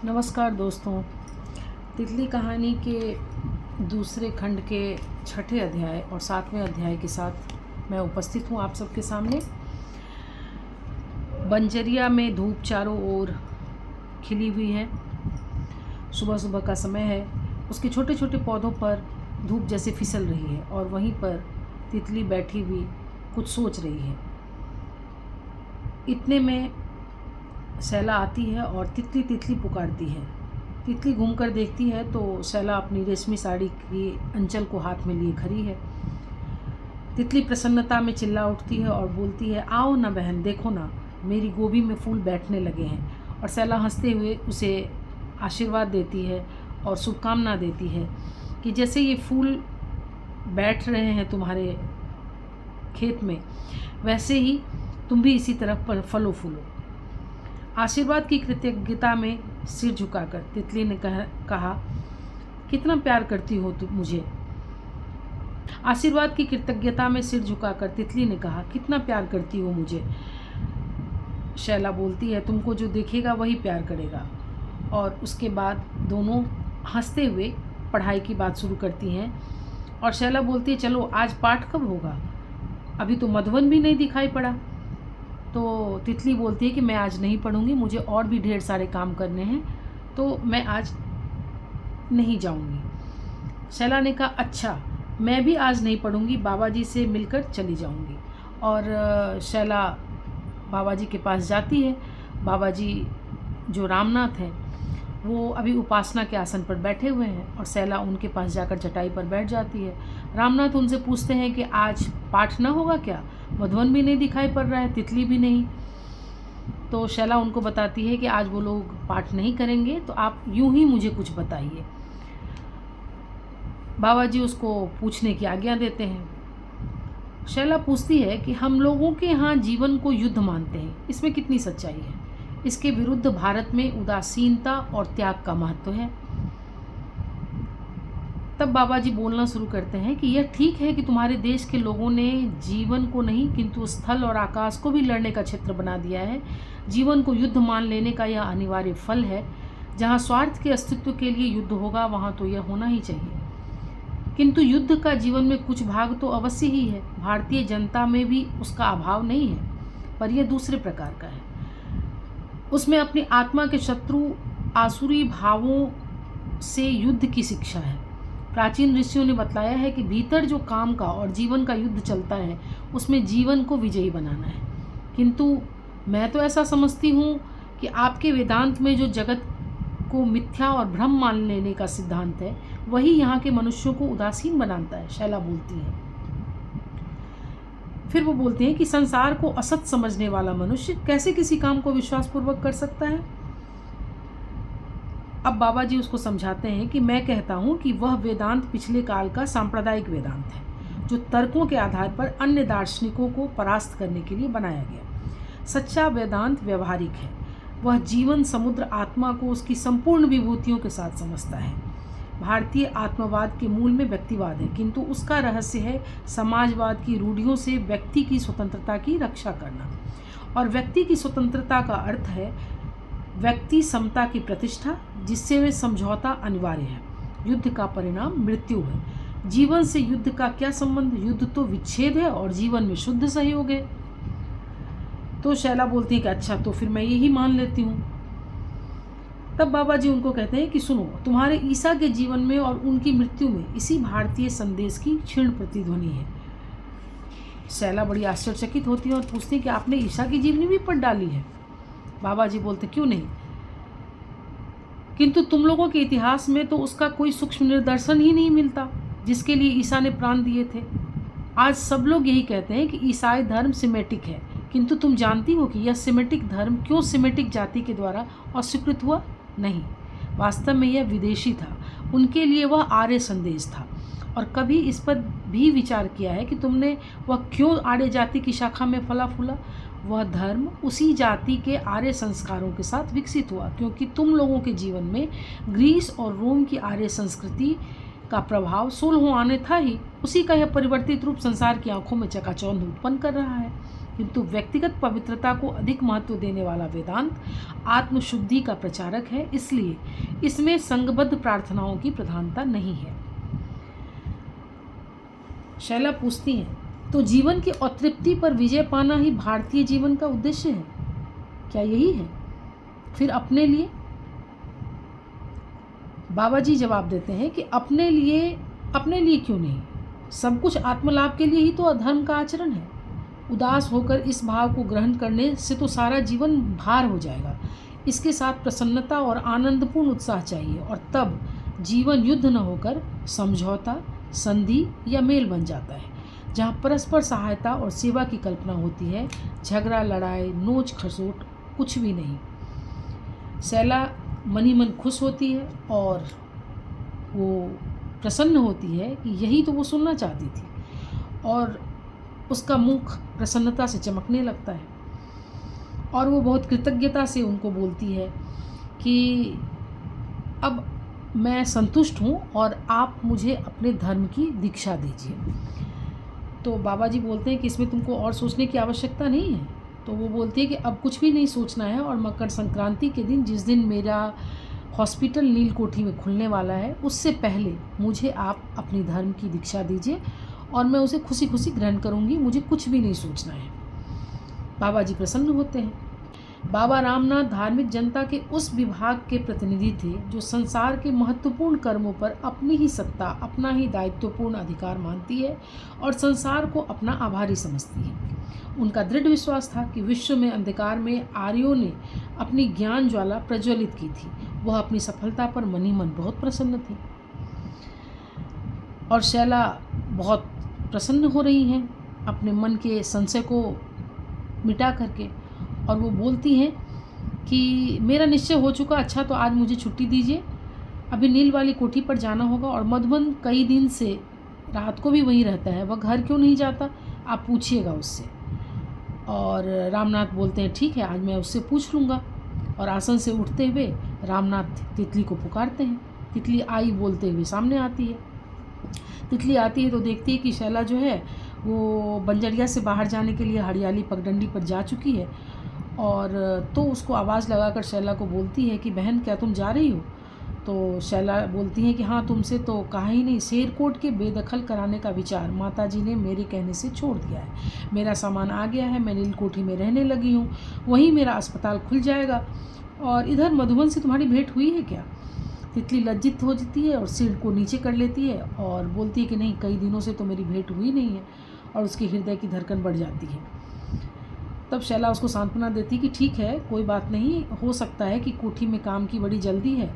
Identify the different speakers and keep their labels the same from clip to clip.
Speaker 1: नमस्कार दोस्तों। तितली कहानी के दूसरे खंड के छठे अध्याय और सातवें अध्याय के साथ मैं उपस्थित हूँ आप सबके सामने। बंजरिया में धूप चारों ओर खिली हुई है। सुबह सुबह का समय है। उसके छोटे छोटे पौधों पर धूप जैसे फिसल रही है और वहीं पर तितली बैठी हुई कुछ सोच रही है। इतने में शैला आती है और तितली तितली पुकारती है। तितली घूमकर देखती है तो शैला अपनी रेशमी साड़ी की अंचल को हाथ में लिए खड़ी है। तितली प्रसन्नता में चिल्ला उठती है और बोलती है, आओ ना बहन, देखो ना, मेरी गोभी में फूल बैठने लगे हैं। और शैला हंसते हुए उसे आशीर्वाद देती है और शुभकामना देती है कि जैसे ये फूल बैठ रहे हैं तुम्हारे खेत में, वैसे ही तुम भी इसी तरह फलो फूलो। आशीर्वाद की कृतज्ञता में सिर झुकाकर तितली ने कहा, कितना प्यार करती हो तुम मुझे। आशीर्वाद की कृतज्ञता में सिर झुकाकर तितली ने कहा, कितना प्यार करती हो मुझे। शैला बोलती है, तुमको जो देखेगा वही प्यार करेगा। और उसके बाद दोनों हंसते हुए पढ़ाई की बात शुरू करती हैं। और शैला बोलती है, चलो आज पाठ कब होगा, अभी तो मधुवन भी नहीं दिखाई पड़ा। तो तितली बोलती है कि मैं आज नहीं पढ़ूंगी, मुझे और भी ढेर सारे काम करने हैं, तो मैं आज नहीं जाऊंगी। शैला ने कहा, अच्छा, मैं भी आज नहीं पढ़ूंगी, बाबा जी से मिलकर चली जाऊंगी। और शैला बाबा जी के पास जाती है। बाबा जी जो रामनाथ हैं वो अभी उपासना के आसन पर बैठे हुए हैं और शैला उनके पास जाकर चटाई पर बैठ जाती है। रामनाथ उनसे पूछते हैं कि आज पाठ न होगा क्या, मधुवन भी नहीं दिखाई पड़ रहा है, तितली भी नहीं। तो शैला उनको बताती है कि आज वो लोग पाठ नहीं करेंगे, तो आप यूं ही मुझे कुछ बताइए। बाबा जी उसको पूछने की आज्ञा देते हैं। शैला पूछती है कि हम लोगों के यहाँ जीवन को युद्ध मानते हैं, इसमें कितनी सच्चाई है। इसके विरुद्ध भारत में उदासीनता और त्याग का महत्व है। तब बाबा जी बोलना शुरू करते हैं कि यह ठीक है कि तुम्हारे देश के लोगों ने जीवन को नहीं किंतु स्थल और आकाश को भी लड़ने का क्षेत्र बना दिया है। जीवन को युद्ध मान लेने का यह अनिवार्य फल है। जहाँ स्वार्थ के अस्तित्व के लिए युद्ध होगा वहाँ तो यह होना ही चाहिए, किंतु युद्ध का जीवन में कुछ भाग तो अवश्य ही है। भारतीय जनता में भी उसका अभाव नहीं है, पर यह दूसरे प्रकार का है। उसमें अपनी आत्मा के शत्रु आसुरी भावों से युद्ध की शिक्षा है। प्राचीन ऋषियों ने बतलाया है कि भीतर जो काम का और जीवन का युद्ध चलता है उसमें जीवन को विजयी बनाना है। किंतु मैं तो ऐसा समझती हूँ कि आपके वेदांत में जो जगत को मिथ्या और भ्रम मान लेने का सिद्धांत है वही यहाँ के मनुष्यों को उदासीन बनाता है। शैला बोलती है। फिर वो बोलते हैं कि संसार को असत समझने वाला मनुष्य कैसे किसी काम को विश्वासपूर्वक कर सकता है। अब बाबा जी उसको समझाते हैं कि मैं कहता हूँ कि वह वेदांत पिछले काल का सांप्रदायिक वेदांत है जो तर्कों के आधार पर अन्य दार्शनिकों को परास्त करने के लिए बनाया गया। सच्चा वेदांत व्यवहारिक है। वह जीवन समुद्र आत्मा को उसकी संपूर्ण विभूतियों के साथ समझता है। भारतीय आत्मवाद के मूल में व्यक्तिवाद है, किंतु उसका रहस्य है समाजवाद की रूढ़ियों से व्यक्ति की स्वतंत्रता की रक्षा करना। और व्यक्ति की स्वतंत्रता का अर्थ है व्यक्ति समता की प्रतिष्ठा, जिससे वे समझौता अनिवार्य है। युद्ध का परिणाम मृत्यु है। जीवन से युद्ध का क्या संबंध, युद्ध तो विच्छेद है और जीवन में शुद्ध सहयोग है। तो शैला बोलती है कि अच्छा, तो फिर मैं यही मान लेती हूँ। तब बाबा जी उनको कहते हैं कि सुनो, तुम्हारे ईसा के जीवन में और उनकी मृत्यु में इसी भारतीय संदेश की क्षीण प्रतिध्वनि है। शैला बड़ी आश्चर्यचकित होती है और पूछती है कि आपने ईसा की जीवनी भी पढ़ डाली है। बाबा जी बोलते, क्यों नहीं, किंतु तुम लोगों के इतिहास में तो उसका कोई सूक्ष्म निदर्शन ही नहीं मिलता जिसके लिए ईसा ने प्राण दिए थे। आज सब लोग यही कहते हैं कि ईसाई धर्म सिमेटिक है, किंतु तुम जानती हो कि यह सिमेटिक धर्म क्यों सिमेटिक जाति के द्वारा अस्वीकृत हुआ? नहीं, वास्तव में यह विदेशी था। उनके लिए वह आर्य संदेश था। और कभी इस पर भी विचार किया है कि तुमने वह क्यों आर्य जाति की शाखा में फला फूला? वह धर्म उसी जाति के आर्य संस्कारों के साथ विकसित हुआ, क्योंकि तुम लोगों के जीवन में ग्रीस और रोम की आर्य संस्कृति का प्रभाव 16 आने था ही। उसी का यह परिवर्तित रूप संसार की आंखों में चकाचौंध उत्पन्न कर रहा है। किंतु व्यक्तिगत पवित्रता को अधिक महत्व देने वाला वेदांत आत्मशुद्धि का प्रचारक है, इसलिए इसमें संघबद्ध प्रार्थनाओं की प्रधानता नहीं है। शैला पूछती हैं, तो जीवन की अतृप्ति पर विजय पाना ही भारतीय जीवन का उद्देश्य है? क्या यही है? फिर अपने लिए? बाबा जी जवाब देते हैं कि अपने लिए क्यों नहीं? सब कुछ आत्मलाभ के लिए ही तो अधर्म का आचरण है। उदास होकर इस भाव को ग्रहण करने से तो सारा जीवन भार हो जाएगा। इसके साथ प्रसन्नता और आनंदपूर्ण उत्साह चाहिए, और तब जीवन युद्ध न होकर समझौता, संधि या मेल बन जाता है, जहाँ परस्पर सहायता और सेवा की कल्पना होती है। झगड़ा, लड़ाई, नोच खसोट कुछ भी नहीं। शैला मन ही मन खुश होती है और वो प्रसन्न होती है कि यही तो वो सुनना चाहती थी, और उसका मुख प्रसन्नता से चमकने लगता है और वो बहुत कृतज्ञता से उनको बोलती है कि अब मैं संतुष्ट हूँ और आप मुझे अपने धर्म की दीक्षा दीजिए। तो बाबा जी बोलते हैं कि इसमें तुमको और सोचने की आवश्यकता नहीं है। तो वो बोलती है कि अब कुछ भी नहीं सोचना है, और मकर संक्रांति के दिन, जिस दिन मेरा हॉस्पिटल नीलकोठी में खुलने वाला है, उससे पहले मुझे आप अपनी धर्म की दीक्षा दीजिए और मैं उसे खुशी खुशी ग्रहण करूँगी। मुझे कुछ भी नहीं सोचना है। बाबा जी प्रसन्न होते हैं। बाबा रामनाथ धार्मिक जनता के उस विभाग के प्रतिनिधि थे जो संसार के महत्वपूर्ण कर्मों पर अपनी ही सत्ता, अपना ही दायित्वपूर्ण अधिकार मानती है और संसार को अपना आभारी समझती है। उनका दृढ़ विश्वास था कि विश्व में अंधकार में आर्यों ने अपनी ज्ञान ज्वाला प्रज्वलित की थी। वह अपनी सफलता पर मन ही मन बहुत प्रसन्न थी, और शैला बहुत प्रसन्न हो रही हैं अपने मन के संशय को मिटा करके, और वो बोलती हैं कि मेरा निश्चय हो चुका, अच्छा तो आज मुझे छुट्टी दीजिए, अभी नील वाली कोठी पर जाना होगा, और मधुबन कई दिन से रात को भी वहीं रहता है, वह घर क्यों नहीं जाता, आप पूछिएगा उससे। और रामनाथ बोलते हैं ठीक है, आज मैं उससे पूछ लूँगा। और आसन से उठते हुए रामनाथ तितली को पुकारते हैं। तितली आई बोलते हुए सामने आती है। तितली आती है तो देखती है कि शैला जो है वो बंजरिया से बाहर जाने के लिए हरियाली पगडंडी पर जा चुकी है, और तो उसको आवाज़ लगाकर शैला को बोलती है कि बहन क्या तुम जा रही हो? तो शैला बोलती है कि हाँ, तुमसे तो कहा ही नहीं। शेरकोट के बेदखल कराने का विचार माताजी ने मेरे कहने से छोड़ दिया है। मेरा सामान आ गया है, मैं नीलकोठी में रहने लगी हूँ, वहीं मेरा अस्पताल खुल जाएगा। और इधर मधुबन से तुम्हारी भेंट हुई है क्या? तितली लज्जित हो जाती है और सिर को नीचे कर लेती है और बोलती है कि नहीं, कई दिनों से तो मेरी भेंट हुई नहीं है, और उसके हृदय की धड़कन बढ़ जाती है। तब शैला उसको सांत्वना देती कि ठीक है, कोई बात नहीं, हो सकता है कि कोठी में काम की बड़ी जल्दी है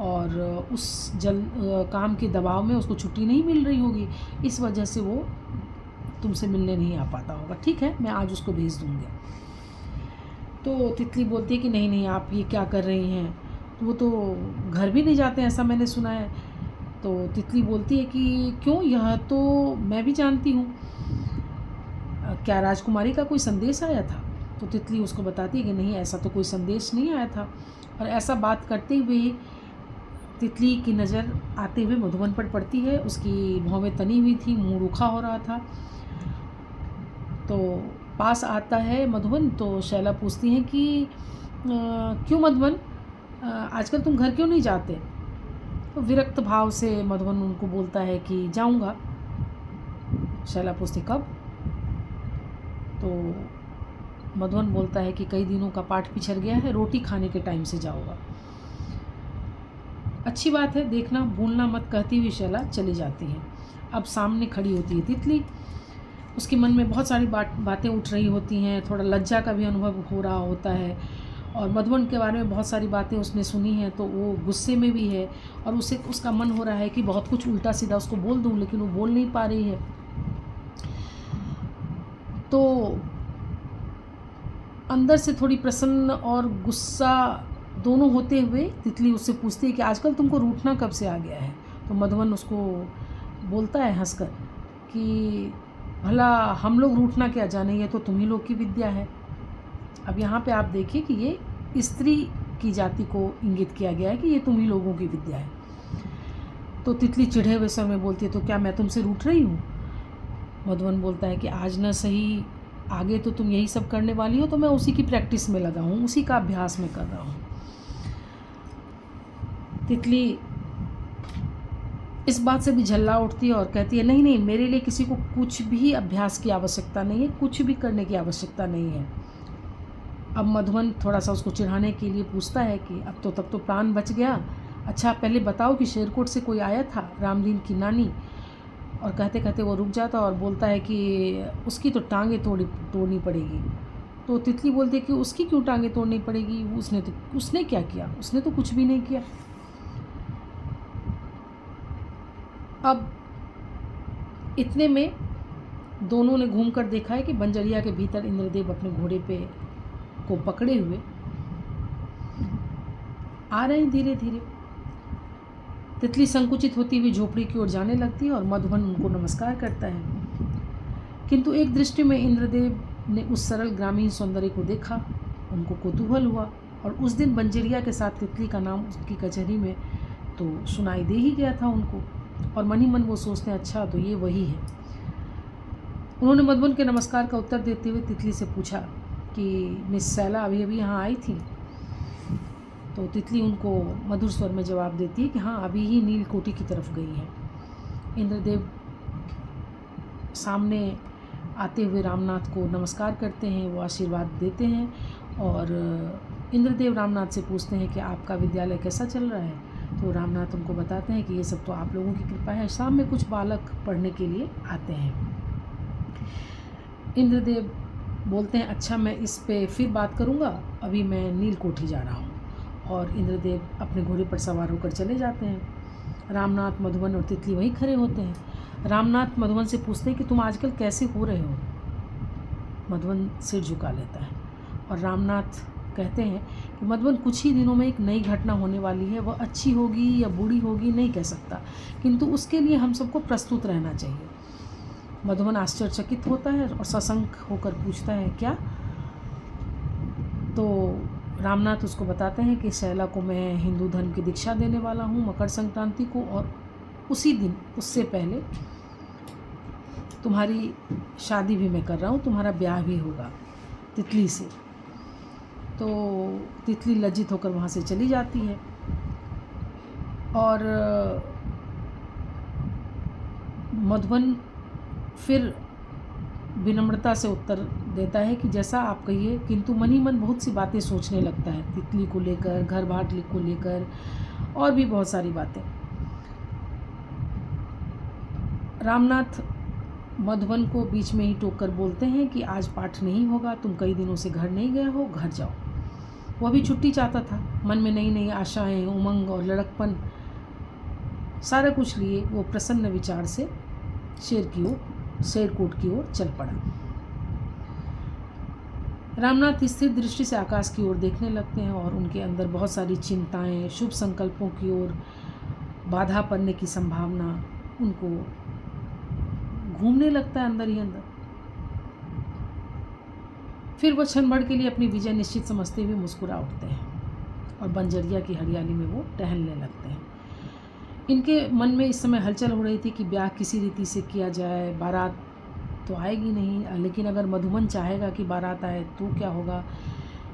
Speaker 1: और उस काम के दबाव में उसको छुट्टी नहीं मिल रही होगी, इस वजह से वो तुमसे मिलने नहीं आ पाता होगा। ठीक है, मैं आज उसको भेज दूँगी। तो तितली बोलती है कि नहीं नहीं, आप ये क्या कर रही हैं, वो तो घर भी नहीं जाते हैं, ऐसा मैंने सुना है। तो तितली बोलती है कि क्यों, यह तो मैं भी जानती हूँ, क्या राजकुमारी का कोई संदेश आया था? तो तितली उसको बताती है कि नहीं, ऐसा तो कोई संदेश नहीं आया था। और ऐसा बात करते हुए तितली की नज़र आते हुए मधुबन पर पड़ती है। उसकी भौवें तनी हुई थी, मुंह रूखा हो रहा था। तो पास आता है मधुबन, तो शैला पूछती हैं कि क्यों मधुबन, आजकल तुम घर क्यों नहीं जाते? तो विरक्त भाव से मधुबन उनको बोलता है कि जाऊंगा। शैला पूछती कब? तो मधुबन बोलता है कि कई दिनों का पाठ पिछड़ गया है, रोटी खाने के टाइम से जाऊंगा। अच्छी बात है, देखना भूलना मत, कहती हुई शैला चली जाती है। अब सामने खड़ी होती है तितली। उसके मन में बहुत सारी बातें उठ रही होती हैं, थोड़ा लज्जा का भी अनुभव हो रहा होता है, और मधुबन के बारे में बहुत सारी बातें उसने सुनी हैं, तो वो गुस्से में भी है, और उसका मन हो रहा है कि बहुत कुछ उल्टा सीधा उसको बोल दूँ, लेकिन वो बोल नहीं पा रही है। तो अंदर से थोड़ी प्रसन्न और गुस्सा दोनों होते हुए तितली उससे पूछती है कि आजकल तुमको रूठना कब से आ गया है? तो मधुबन उसको बोलता है हंसकर कि भला हम लोग रूठना क्या जाने, ये तो तुम ही लोग की विद्या है। अब यहाँ पे आप देखिए कि ये स्त्री की जाति को इंगित किया गया है कि ये तुम ही लोगों की विद्या है। तो तितली चिढ़े हुए स्वर में बोलती है तो क्या मैं तुमसे रूठ रही हूँ? मधुबन बोलता है कि आज न सही आगे तो तुम यही सब करने वाली हो, तो मैं उसी की प्रैक्टिस में लगा हूँ, उसी का अभ्यास में कर रहा हूँ। तितली इस बात से भी झल्ला उठती है और कहती है, नहीं नहीं, मेरे लिए किसी को कुछ भी अभ्यास की आवश्यकता नहीं है, कुछ भी करने की आवश्यकता नहीं है। अब मधुबन थोड़ा सा उसको चिढ़ाने के लिए पूछता है कि अब तो तब तो प्राण बच गया, अच्छा पहले बताओ कि शेरकोट से कोई आया था, रामदीन की नानी। और कहते कहते वो रुक जाता और बोलता है कि उसकी तो टांगें तोड़नी पड़ेगी। तो तितली बोलती है कि उसकी क्यों टांगें तोड़नी पड़ेगी, उसने क्या किया, उसने तो कुछ भी नहीं किया। अब इतने में दोनों ने घूमकर देखा है कि बंजरिया के भीतर इंद्रदेव अपने घोड़े पे को पकड़े हुए आ रहे हैं धीरे धीरे। तितली संकुचित होती हुई झोपड़ी की ओर जाने लगती है और मधुबन उनको नमस्कार करता है। किंतु एक दृष्टि में इंद्रदेव ने उस सरल ग्रामीण सौंदर्य को देखा, उनको कौतूहल हुआ और उस दिन बंजरिया के साथ तितली का नाम उसकी कचहरी में तो सुनाई दे ही गया था उनको, और मन ही मन वो सोचते हैं, अच्छा तो ये वही है। उन्होंने मधुबन के नमस्कार का उत्तर देते हुए तितली से पूछा कि मिस सैला अभी अभी यहाँ आई थी। तो तितली उनको मधुर स्वर में जवाब देती है कि हाँ, अभी ही नीलकोठी की तरफ गई है। इंद्रदेव सामने आते हुए रामनाथ को नमस्कार करते हैं, वो आशीर्वाद देते हैं और इंद्रदेव रामनाथ से पूछते हैं कि आपका विद्यालय कैसा चल रहा है। तो रामनाथ उनको बताते हैं कि ये सब तो आप लोगों की कृपा है, शाम में कुछ बालक पढ़ने के लिए आते हैं। इंद्रदेव बोलते हैं, अच्छा मैं इस पे फिर बात करूँगा, अभी मैं नीलकोठी जा रहा हूँ। और इंद्रदेव अपने घोड़े पर सवार होकर चले जाते हैं। रामनाथ, मधुबन और तितली वहीं खड़े होते हैं। रामनाथ मधुबन से पूछते हैं कि तुम आजकल कैसे हो रहे हो। मधुबन सिर झुका लेता है और रामनाथ कहते हैं कि मधुबन, कुछ ही दिनों में एक नई घटना होने वाली है, वह अच्छी होगी या बुरी होगी नहीं कह सकता, किंतु उसके लिए हम सबको प्रस्तुत रहना चाहिए। मधुबन आश्चर्यचकित होता है और सशंक होकर पूछता है, क्या? तो रामनाथ उसको बताते हैं कि शैला को मैं हिंदू धर्म की दीक्षा देने वाला हूँ मकर संक्रांति को, और उसी दिन, उससे पहले तुम्हारी शादी भी मैं कर रहा हूँ, तुम्हारा ब्याह भी होगा तितली से। तो तितली लज्जित होकर वहाँ से चली जाती है और मधुबन फिर विनम्रता से उत्तर देता है कि जैसा आप कहिए, किंतु मन ही मन बहुत सी बातें सोचने लगता है, तितली को लेकर, घर बार को लेकर और भी बहुत सारी बातें। रामनाथ मधुबन को बीच में ही टोक कर बोलते हैं कि आज पाठ नहीं होगा, तुम कई दिनों से घर नहीं गए हो, घर जाओ। वह भी छुट्टी चाहता था, मन में नई नई आशाएं, उमंग और लड़कपन सारा कुछ लिए वो प्रसन्न विचार से शेरकोट की ओर चल पड़ा। रामनाथ स्थिर दृष्टि से आकाश की ओर देखने लगते हैं और उनके अंदर बहुत सारी चिंताएं, शुभ संकल्पों की ओर बाधा पड़ने की संभावना उनको घूमने लगता है अंदर ही अंदर। फिर वह क्षण भर के लिए अपनी विजय निश्चित समझते हुए मुस्कुरा उठते हैं और बंजरिया की हरियाली में वो टहलने लगते हैं। इनके मन में इस समय हलचल हो रही थी कि ब्याह किसी रीति से किया जाए, बारात तो आएगी नहीं, लेकिन अगर मधुबन चाहेगा कि बारात आए तो क्या होगा।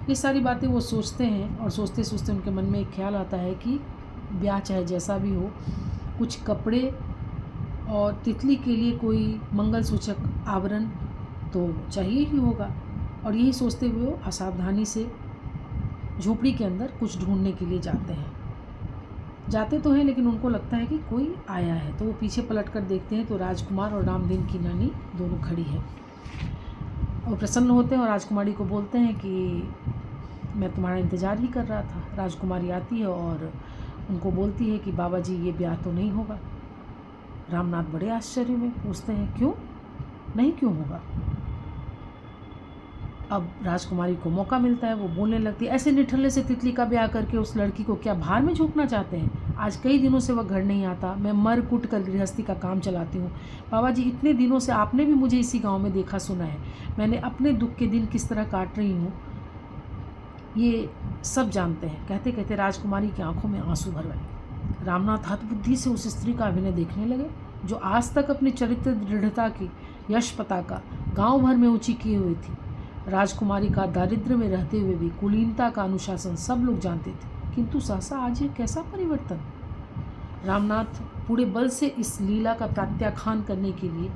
Speaker 1: ये सारी बातें वो सोचते हैं और सोचते सोचते उनके मन में एक ख्याल आता है कि ब्याह चाहे जैसा भी हो, कुछ कपड़े और तितली के लिए कोई मंगलसूचक आवरण तो चाहिए ही होगा। और यही सोचते हुए वो असावधानी से झोपड़ी के अंदर कुछ ढूंढने के लिए जाते तो हैं, लेकिन उनको लगता है कि कोई आया है। तो वो पीछे पलट कर देखते हैं तो राजकुमार और रामदीन की नानी दोनों खड़ी है। और प्रसन्न होते हैं और राजकुमारी को बोलते हैं कि मैं तुम्हारा इंतज़ार ही कर रहा था। राजकुमारी आती है और उनको बोलती है कि बाबा जी, ये ब्याह तो नहीं होगा। रामनाथ बड़े आश्चर्य में पूछते हैं, क्यों नहीं, क्यों होगा? अब राजकुमारी को मौका मिलता है, वो बोलने लगती है, ऐसे निठल्ले से तितली का ब्याह करके उस लड़की को क्या भार में झोंकना चाहते हैं? आज कई दिनों से वह घर नहीं आता, मैं मर कुट कर गृहस्थी का काम चलाती हूँ। बाबा जी, इतने दिनों से आपने भी मुझे इसी गांव में देखा सुना है, मैंने अपने दुख के दिन किस तरह काट रही हूँ, ये सब जानते हैं। कहते कहते राजकुमारी की आंखों में आंसू भर गए। रामनाथ हतबुद्धि से उस स्त्री का अभिनय देखने लगे जो आज तक अपनी चरित्र दृढ़ता की, यश पताका गांव भर में ऊंची किए हुए थी। राजकुमारी का दारिद्र्य में रहते हुए भी कुलीनता का अनुशासन सब लोग जानते थे, किंतु सहसा आज ये कैसा परिवर्तन। रामनाथ पूरे बल से इस लीला का प्रत्याख्यान करने के लिए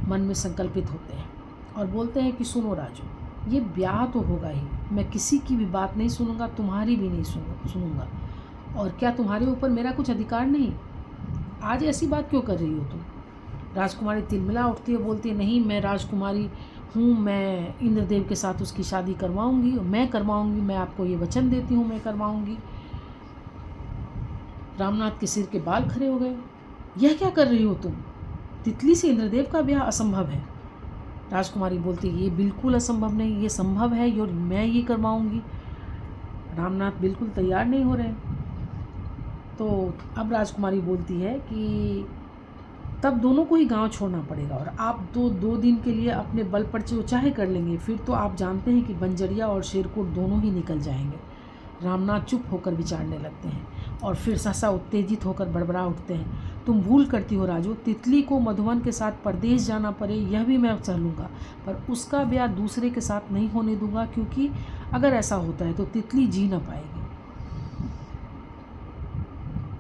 Speaker 1: मन में संकल्पित होते हैं और बोलते हैं कि सुनो राजू, ये ब्याह तो होगा ही, मैं किसी की भी बात नहीं सुनूंगा, तुम्हारी भी नहीं सुनूंगा। और क्या तुम्हारे ऊपर मेरा कुछ अधिकार नहीं? आज ऐसी बात क्यों कर रही हो तुम? राजकुमारी तिलमिला उठती है, बोलती है नहीं, मैं राजकुमारी हूँ, मैं इंद्रदेव के साथ उसकी शादी करवाऊंगी, मैं करवाऊंगी, मैं आपको ये वचन देती हूँ, मैं करवाऊंगी। रामनाथ के सिर के बाल खड़े हो गए। यह क्या कर रही हो तुम? तितली से इंद्रदेव का ब्याह असंभव है। राजकुमारी बोलती है ये बिल्कुल असंभव नहीं, ये संभव है और मैं ये करवाऊंगी। रामनाथ बिल्कुल तैयार नहीं हो रहे। तो अब राजकुमारी बोलती है कि तब दोनों को ही गांव छोड़ना पड़ेगा और आप दो दिन के लिए अपने बल पर जो चाहे कर लेंगे, फिर तो आप जानते हैं कि बंजरिया और शेरकोट दोनों ही निकल जाएंगे। रामनाथ चुप होकर विचारने लगते हैं और फिर सहसा उत्तेजित होकर बड़बड़ा उठते हैं। तुम भूल करती हो राजू, तितली को मधुवन के साथ परदेश जाना पड़े यह भी मैं सह लूँगा, पर उसका ब्याह दूसरे के साथ नहीं होने दूंगा, क्योंकि अगर ऐसा होता है तो तितली जी न पाएगी।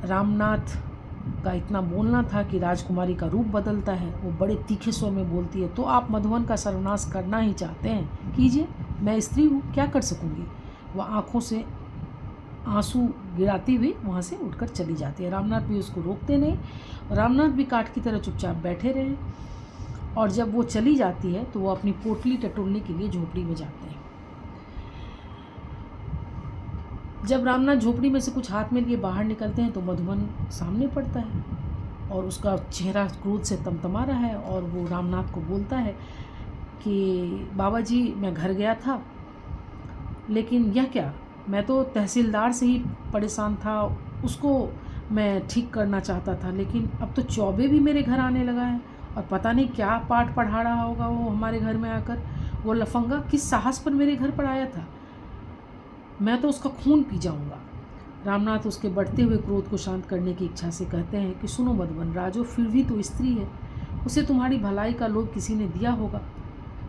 Speaker 1: रामनाथ का इतना बोलना था कि राजकुमारी का रूप बदलता है। वो बड़े तीखे स्वर में बोलती है, तो आप मधुवन का सर्वनाश करना ही चाहते हैं, कीजिए, मैं स्त्री हूँ, क्या कर सकूँगी। वह आँखों से आंसू गिराती हुई वहाँ से उठकर चली जाती है। रामनाथ भी उसको रोकते नहीं, रामनाथ भी काठ की तरह चुपचाप बैठे रहे। और जब वो चली जाती है तो वो अपनी पोटली टटोलने के लिए झोपड़ी में जाते हैं। जब रामनाथ झोपड़ी में से कुछ हाथ में लिए बाहर निकलते हैं तो मधुवन सामने पड़ता है और उसका चेहरा क्रोध से तमतमा रहा है और वो रामनाथ को बोलता है कि बाबा जी, मैं घर गया था, लेकिन यह क्या, मैं तो तहसीलदार से ही परेशान था, उसको मैं ठीक करना चाहता था, लेकिन अब तो चौबे भी मेरे घर आने लगा है और पता नहीं क्या पाठ पढ़ा रहा होगा वो हमारे घर में आकर। वो लफंगा किस साहस पर मेरे घर पर आया था, मैं तो उसका खून पी जाऊंगा। रामनाथ उसके बढ़ते हुए क्रोध को शांत करने की इच्छा से कहते हैं कि सुनो मधुवन, राजू फिर भी तो स्त्री है, उसे तुम्हारी भलाई का लोभ किसी ने दिया होगा,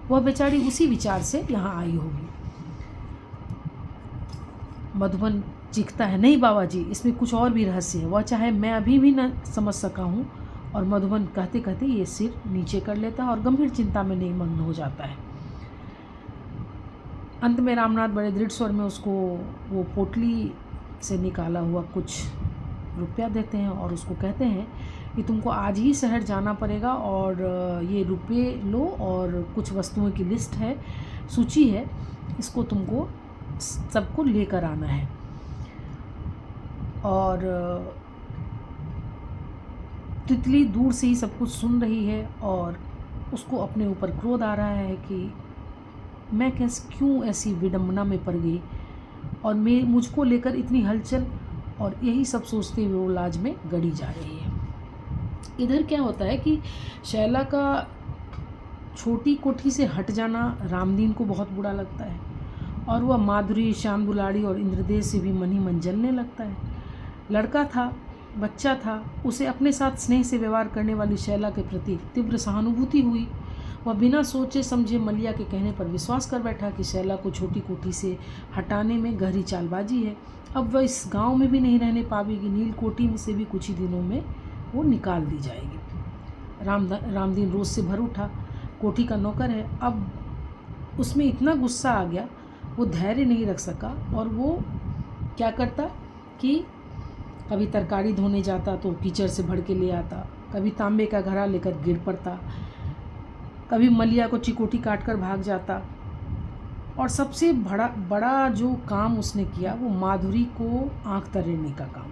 Speaker 1: वह बेचारी उसी विचार से यहाँ आई होगी। मधुवन चीखता है, नहीं बाबा जी, इसमें कुछ और भी रहस्य है, वह चाहे मैं अभी भी न समझ सका हूँ। और मधुवन कहते कहते ये सिर नीचे कर लेता है और गंभीर चिंता में निमग्न हो जाता है। अंत में रामनाथ बड़े दृढ़ स्वर में उसको वो पोटली से निकाला हुआ कुछ रुपया देते हैं और उसको कहते हैं कि तुमको आज ही शहर जाना पड़ेगा और ये रुपये लो और कुछ वस्तुओं की लिस्ट है, सूची है, इसको तुमको सबको लेकर आना है। और तितली दूर से ही सब कुछ सुन रही है और उसको अपने ऊपर क्रोध आ रहा है कि मैं क्यों ऐसी विडंबना में पड़ गई और मुझको लेकर इतनी हलचल, और यही सब सोचते हुए वो लाज में गड़ी जा रही है। इधर क्या होता है कि शैला का छोटी कोठी से हट जाना रामदीन को बहुत बुरा लगता है और वह माधुरी, श्याम दुलारी और इंद्रदेव से भी मन ही मन जलने लगता है। लड़का था, बच्चा था, उसे अपने साथ स्नेह से व्यवहार करने वाली शैला के प्रति तीव्र सहानुभूति हुई। वह बिना सोचे समझे मलिया के कहने पर विश्वास कर बैठा कि शैला को छोटी कोठी से हटाने में गहरी चालबाजी है, अब वह इस गांव में भी नहीं रहने पाएगी, नील कोठी में से भी कुछ ही दिनों में वो निकाल दी जाएगी। रामदीन रोज से भर उठा, कोठी का नौकर है, अब उसमें इतना गुस्सा आ गया, वो धैर्य नहीं रख सका और वो क्या करता कि कभी तरकारी धोने जाता तो कीचड़ से भर के ले आता, कभी तांबे का घड़ा लेकर गिर पड़ता, कभी मलिया को चिकोटी काट कर भाग जाता। और सबसे बड़ा जो काम उसने किया वो माधुरी को आंख तरेने का काम।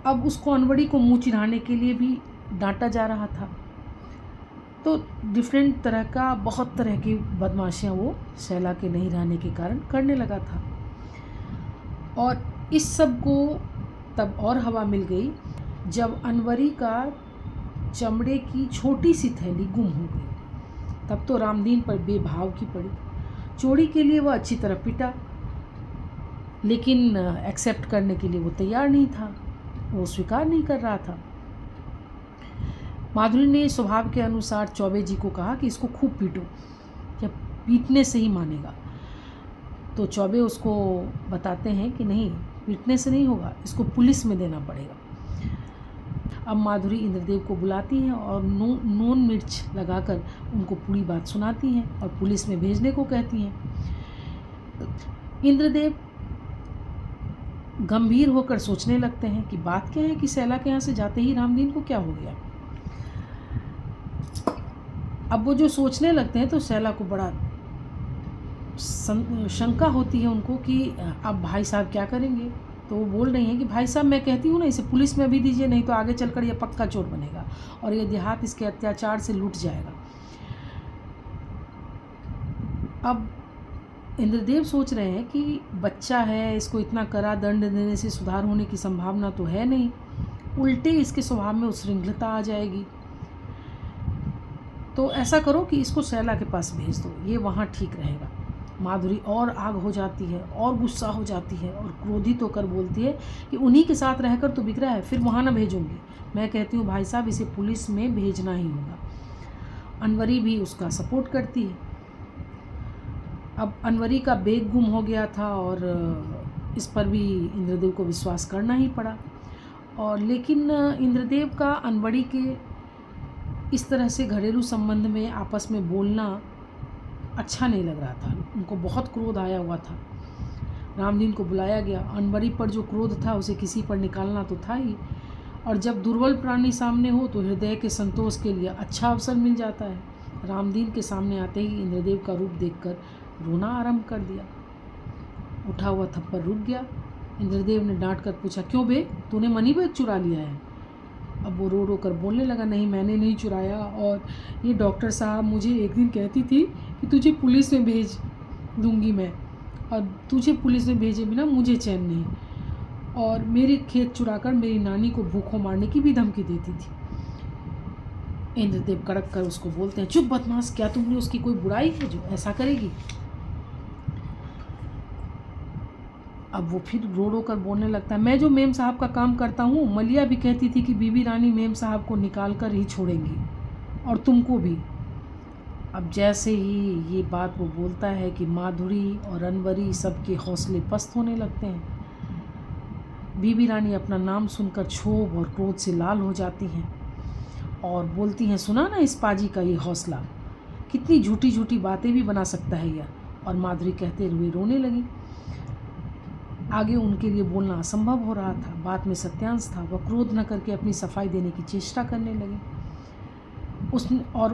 Speaker 1: अब उसको अनवड़ी को मुँह चिढ़ाने के लिए भी डांटा जा रहा था। तो डिफरेंट तरह का, बहुत तरह की बदमाशियाँ वो शैला के नहीं रहने के कारण करने लगा था। और इस सब को तब और हवा मिल गई जब अनवरी का चमड़े की छोटी सी थैली गुम हो गई। तब तो रामदीन पर बेभाव की पड़ी। चोरी के लिए वह अच्छी तरह पिटा, लेकिन एक्सेप्ट करने के लिए वो तैयार नहीं था, वो स्वीकार नहीं कर रहा था। माधुरी ने स्वभाव के अनुसार चौबे जी को कहा कि इसको खूब पीटो, या पीटने से ही मानेगा। तो चौबे उसको बताते हैं कि नहीं, पीटने से नहीं होगा, इसको पुलिस में देना पड़ेगा। अब माधुरी इंद्रदेव को बुलाती हैं और नून मिर्च लगाकर उनको पूरी बात सुनाती हैं और पुलिस में भेजने को कहती हैं। इंद्रदेव गंभीर होकर सोचने लगते हैं कि बात क्या है कि शैला के यहाँ से जाते ही रामदीन को क्या हो गया। अब वो जो सोचने लगते हैं तो शैला को बड़ा शंका होती है उनको कि अब भाई साहब क्या करेंगे। तो वो बोल रही हैं कि भाई साहब मैं कहती हूँ ना, इसे पुलिस में भी दीजिए, नहीं तो आगे चलकर ये पक्का चोर बनेगा और ये देहात इसके अत्याचार से लूट जाएगा। अब इंद्रदेव सोच रहे हैं कि बच्चा है, इसको इतना कड़ा दंड देने से सुधार होने की संभावना तो है नहीं, उल्टे इसके स्वभाव में उच्छृंखलता आ जाएगी। तो ऐसा करो कि इसको शैला के पास भेज दो, ये वहाँ ठीक रहेगा। माधुरी और आग हो जाती है और गुस्सा हो जाती है और क्रोधित होकर बोलती है कि उन्हीं के साथ रहकर तो बिगड़ा है, फिर वहाँ ना भेजूंगी। मैं कहती हूँ भाई साहब इसे पुलिस में भेजना ही होगा। अनवरी भी उसका सपोर्ट करती है। अब अनवरी का बैग गुम हो गया था और इस पर भी इंद्रदेव को विश्वास करना ही पड़ा। और लेकिन इंद्रदेव का अनवरी के इस तरह से घरेलू संबंध में आपस में बोलना अच्छा नहीं लग रहा था। उनको बहुत क्रोध आया हुआ था। रामदीन को बुलाया गया। अनवरी पर जो क्रोध था उसे किसी पर निकालना तो था ही, और जब दुर्बल प्राणी सामने हो तो हृदय के संतोष के लिए अच्छा अवसर मिल जाता है। रामदीन के सामने आते ही इंद्रदेव का रूप देखकर रोना आरंभ कर दिया। उठा हुआ थप्पड़ रुक गया। इंद्रदेव ने डांट कर पूछा, क्यों बे, तूने मनी बैग चुरा लिया है? अब वो रो रो कर बोलने लगा, नहीं मैंने नहीं चुराया, और ये डॉक्टर साहब मुझे एक दिन कहती थी कि तुझे पुलिस में भेज दूंगी मैं, और तुझे पुलिस में भेजे बिना मुझे चैन नहीं, और मेरे खेत चुराकर मेरी नानी को भूखों मारने की भी धमकी देती थी। इंद्रदेव कड़क कर उसको बोलते हैं, चुप बदमाश, क्या तुमने उसकी कोई बुराई है जो ऐसा करेगी? अब वो फिर रो रो कर बोलने लगता है, मैं जो मेम साहब का काम करता हूँ, मलिया भी कहती थी कि बीबी रानी मेम साहब को निकाल कर ही छोड़ेंगी, और तुमको भी। अब जैसे ही ये बात वो बोलता है कि माधुरी और अनवरी सबके हौसले पस्त होने लगते हैं। बीबी रानी अपना नाम सुनकर क्षोभ और क्रोध से लाल हो जाती हैं और बोलती हैं, सुना ना इस पाजी का ये हौसला, कितनी झूठी झूठी बातें भी बना सकता है यह। और माधुरी कहते हुए रोने लगी। आगे उनके लिए बोलना असंभव हो रहा था। बात में सत्यांश था। वह क्रोध न करके अपनी सफाई देने की चेष्टा करने लगी।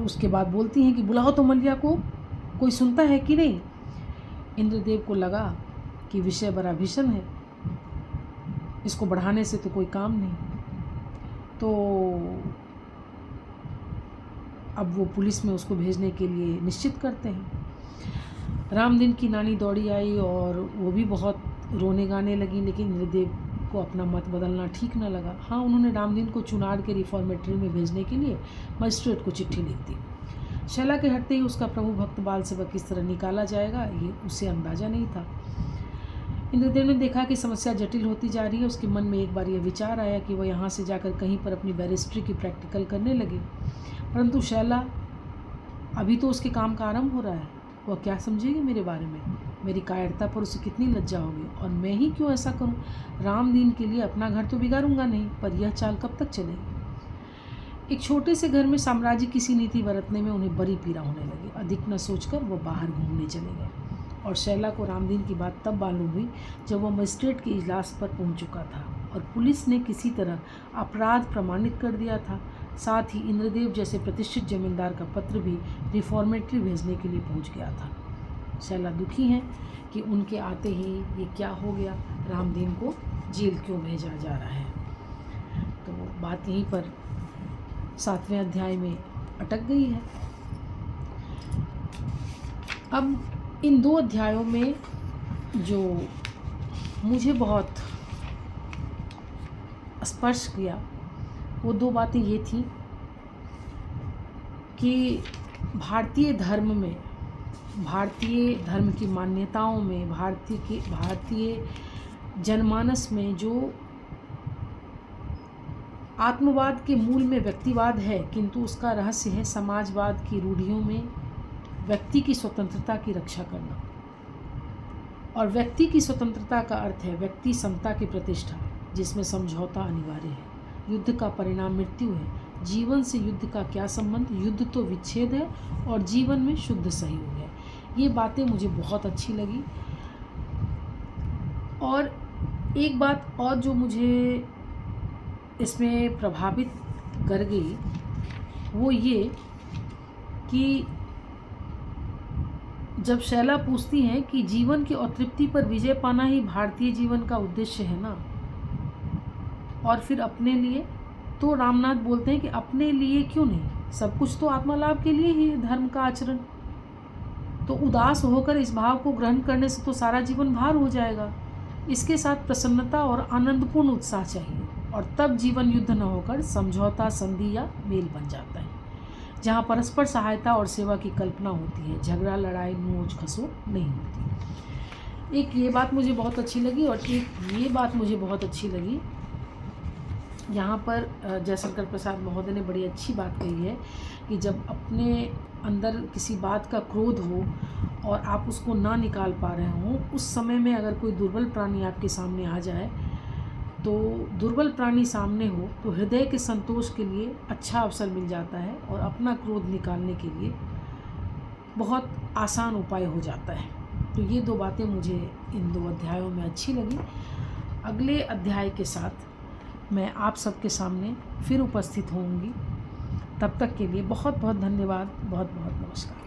Speaker 1: उसके बाद बोलती हैं कि बुलाओ तो मलिया को, कोई सुनता है कि नहीं। इंद्रदेव को लगा कि विषय बड़ा भीषण है, इसको बढ़ाने से तो कोई काम नहीं। तो अब वो पुलिस में उसको भेजने के लिए निश्चित करते हैं। रामदीन की नानी दौड़ी आई और वो भी बहुत रोने गाने लगी, लेकिन इंद्रदेव को अपना मत बदलना ठीक न लगा। हाँ, उन्होंने रामदीन को चुनार के रिफॉर्मेटरी में भेजने के लिए मजिस्ट्रेट को चिट्ठी लिख दी। शैला के हटते ही उसका प्रभु भक्त बाल सेवक किस तरह निकाला जाएगा ये उसे अंदाज़ा नहीं था। इंद्रदेव ने देखा कि समस्या जटिल होती जा रही है। उसके मन में एक बार यह विचार आया कि वह यहाँ से जाकर कहीं पर अपनी बैरिस्ट्री की प्रैक्टिकल करने लगे, परंतु शैला, अभी तो उसके काम का आरंभ हो रहा है, वह क्या समझेगी मेरे बारे में? मेरी कायरता पर उसे कितनी लज्जा होगी, और मैं ही क्यों ऐसा करूं? रामदीन के लिए अपना घर तो बिगाड़ूंगा नहीं, पर यह चाल कब तक चलेगी? एक छोटे से घर में साम्राज्य किसी नीति बरतने में उन्हें बड़ी पीड़ा होने लगी। अधिक न सोचकर वह बाहर घूमने चले गए, और शैला को रामदीन की बात तब मालूम हुई जब वह मजिस्ट्रेट के इजलास पर पहुंच चुका था और पुलिस ने किसी तरह अपराध प्रमाणित कर दिया था। साथ ही इंद्रदेव जैसे प्रतिष्ठित जमींदार का पत्र भी रिफॉर्मेटरी भेजने के लिए पहुंच गया था। शैला दुखी हैं कि उनके आते ही ये क्या हो गया, रामदीन को जेल क्यों भेजा जा रहा है। तो बात यहीं पर 7वें अध्याय में अटक गई है। अब इन 2 अध्यायों में जो मुझे बहुत स्पर्श किया वो 2 बातें ये थी कि भारतीय धर्म में, भारतीय धर्म की मान्यताओं में, भारतीय जनमानस में जो आत्मवाद के मूल में व्यक्तिवाद है, किंतु उसका रहस्य है समाजवाद की रूढ़ियों में व्यक्ति की स्वतंत्रता की रक्षा करना। और व्यक्ति की स्वतंत्रता का अर्थ है व्यक्ति समता की प्रतिष्ठा, जिसमें समझौता अनिवार्य है। युद्ध का परिणाम मृत्यु है। जीवन से युद्ध का क्या संबंध? युद्ध तो विच्छेद है और जीवन में शुद्ध सहयोग है। ये बातें मुझे बहुत अच्छी लगी। और एक बात और जो मुझे इसमें प्रभावित कर गई वो ये कि जब शैला पूछती हैं कि जीवन की अतृप्ति पर विजय पाना ही भारतीय जीवन का उद्देश्य है ना, और फिर अपने लिए, तो रामनाथ बोलते हैं कि अपने लिए क्यों नहीं, सब कुछ तो आत्मा लाभ के लिए ही है धर्म का आचरण। तो उदास होकर इस भाव को ग्रहण करने से तो सारा जीवन भार हो जाएगा। इसके साथ प्रसन्नता और आनंदपूर्ण उत्साह चाहिए, और तब जीवन युद्ध न होकर समझौता, संधि या मेल बन जाता है, जहाँ परस्पर सहायता और सेवा की कल्पना होती है, झगड़ा, लड़ाई, नोच खसोट नहीं होती। एक ये बात मुझे बहुत अच्छी लगी, और एक ये बात मुझे बहुत अच्छी लगी यहाँ पर जयशंकर प्रसाद महोदय ने बड़ी अच्छी बात कही है कि जब अपने अंदर किसी बात का क्रोध हो और आप उसको ना निकाल पा रहे हों, उस समय में अगर कोई दुर्बल प्राणी आपके सामने आ जाए, तो दुर्बल प्राणी सामने हो तो हृदय के संतोष के लिए अच्छा अवसर मिल जाता है, और अपना क्रोध निकालने के लिए बहुत आसान उपाय हो जाता है। तो ये दो बातें मुझे इन 2 अध्यायों में अच्छी लगी। अगले अध्याय के साथ मैं आप सबके सामने फिर उपस्थित होंगी। तब तक के लिए बहुत बहुत धन्यवाद, बहुत बहुत नमस्कार।